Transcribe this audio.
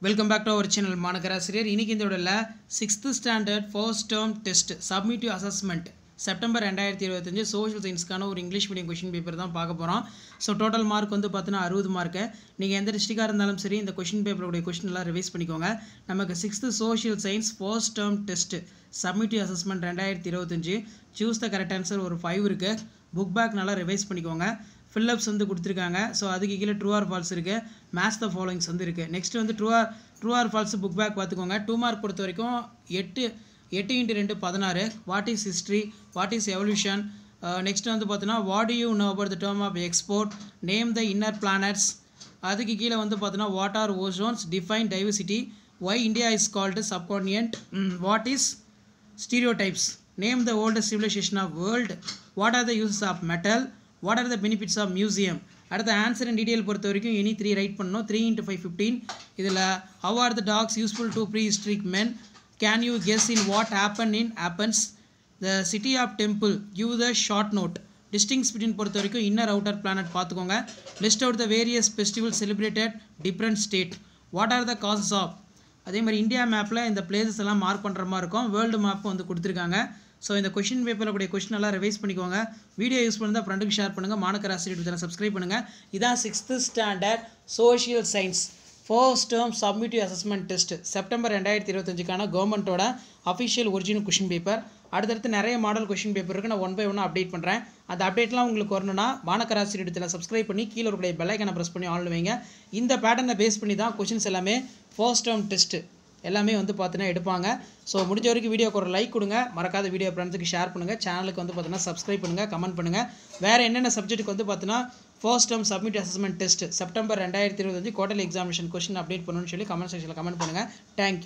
Welcome back to our channel மாணக்கராசிரியர். இன்னைக்கு இந்த வீடியோல 6th standard first term test summative assessment September 2025 social சயின்ஸ்க்கான ஒரு இங்கிலீஷ் மீடியம் क्वेश्चन பேப்பர் தான் பார்க்க போறோம். சோ டோட்டல் மார்க் வந்து பார்த்தீனா 60 மார்க். நீங்க எந்த டிஸ்ட்ரிக்டா இருந்தாலும் சரி இந்த क्वेश्चन பேப்பரோட क्वेश्चन எல்லாம் ரிவைஸ் பண்ணிக்கோங்க. நமக்கு 6th social science first term test summative assessment 2025 choose the correct answer ஒரு 5 இருக்கு. book back நல்லா ரிவைஸ் பண்ணிக்கோங்க. fill ups வந்து கொடுத்திருக்காங்க. சோ அதுக்கு கீழ true or false இருக்கு. match the followings வந்து இருக்கு. நெக்ஸ்ட் வந்து true or false book back பாத்துக்கோங்க. 2 மார்க் பொறுத்த வரைக்கும் 8 × 2 16. what is history, what is evolution, next வந்து பார்த்தீனா what do you know about the term of export, name the inner planets. அதுக்கு கீழ வந்து பார்த்தீனா what are ozones, define diversity, why India is called subcontinent, what is stereotypes, name the oldest civilization of world, what are the uses of metal, what are the benefits of museum. அடுத்த answer in detail பொறுத்த வரைக்கும் any 3 right பண்ணனும். 3 × 5 15. இதுல how are the dogs useful to prehistoric men, can you guess in what happened in Athens, the city of temple, give the short note. Distincts between பொறுத்த வரைக்கும் inner outer planet பாத்துக்கோங்க. list out the various festivals celebrated different state, what are the causes of. அதே மாதிரி India மேப்ல இந்த places எல்லாம் mark பண்ற மாதிரி இருக்கும். வேர்ல்ட் மேப் வந்து கொடுத்திருக்காங்க. சோ இந்த क्वेश्चन பேப்பர்ல கூடிய क्वेश्चन எல்லாம் ரிவைஸ் பண்ணிக்கோங்க. வீடியோ யூஸ் பண்ணா ஃப்ரெண்டுக்கு ஷேர் பண்ணுங்க. மாணக்கராசிரியர் சேனலை சப்ஸ்கிரைப் பண்ணுங்க. இதான் 6th standard social science first term summative assessment test September 2025 கான கவர்மெண்டோட அபிஷியல் ஒரிஜினல் क्वेश्चन பேப்பர். அடுத்து நிறைய மாடல் क्वेश्चन பேப்பர் இருக்கு. நான் ஒன் பை ஒன் அப்டேட் பண்றேன். அந்த அப்டேட்லாம் உங்களுக்கு வரணும்னா மாணக்கராசிரியர் சேனலை சப்ஸ்கிரைப் பண்ணி கீழ இருக்கிற பெல் ஐகானை பிரஸ் பண்ணி ஆல் வைங்க. இந்த பேட்டர்னை பேஸ் பண்ணி தான் क्वेश्चंस எல்லாமே ஃபர்ஸ்ட் டர்ம் டெஸ்ட் எல்லாமே வந்து பார்த்தீனா எடுப்பாங்க. சோ முடிஞ்ச வரைக்கும் வீடியோக்கு ஒரு லைக் கொடுங்க. மறக்காத வீடியோ ஃப்ரெண்ட்ஸ்க்கு ஷேர் பண்ணுங்க. சேனலுக்கு வந்து பார்த்தீனா சப்ஸ்கிரைப் பண்ணுங்க, கமெண்ட் பண்ணுங்க. வேற என்னென்ன சப்ஜெக்ட்டுக்கு வந்து பார்த்தீனா first term submit assessment test September 2025 quarterly examination question update பண்ணனும்னு சொல்லி கமெண்ட் செக்ஷன்ல கமெண்ட் பண்ணுங்க. Thank you.